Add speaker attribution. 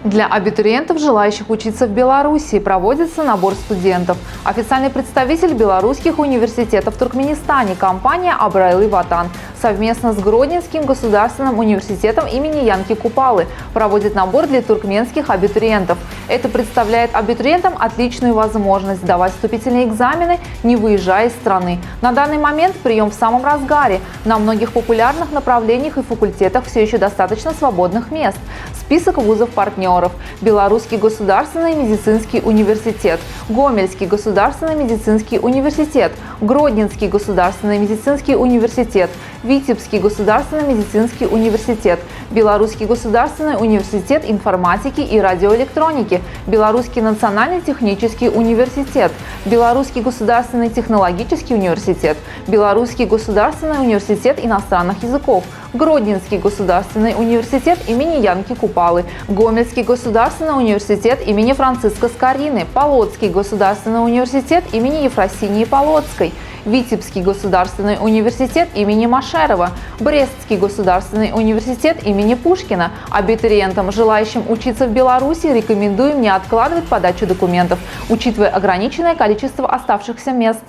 Speaker 1: Для абитуриентов, желающих учиться в Беларуси, проводится набор студентов. Официальный представитель белорусских университетов в Туркменистане, компания «Абрайлы Ватан», совместно с Гродненским государственным университетом имени Янки Купалы проводит набор для туркменских абитуриентов. Это представляет абитуриентам отличную возможность сдавать вступительные экзамены, не выезжая из страны. На данный момент прием в самом разгаре. На многих популярных направлениях и факультетах все еще достаточно свободных мест. Список вузов-партнеров: Белорусский государственный медицинский университет, Гомельский государственный медицинский университет, Гродненский государственный медицинский университет, Витебский государственный медицинский университет, Белорусский государственный университет информатики и радиоэлектроники, Белорусский национальный технический университет, Белорусский государственный технологический университет, Белорусский государственный университет иностранных языков, Гродненский государственный университет имени Янки Купалы, Гомельский государственный университет имени Франциска Скорины, Полоцкий государственный университет имени Ефросинии Полоцкой, Витебский государственный университет имени Машерова, Брестский государственный университет имени Пушкина. Абитуриентам, желающим учиться в Беларуси, рекомендуем не откладывать подачу документов, учитывая ограниченное количество оставшихся мест.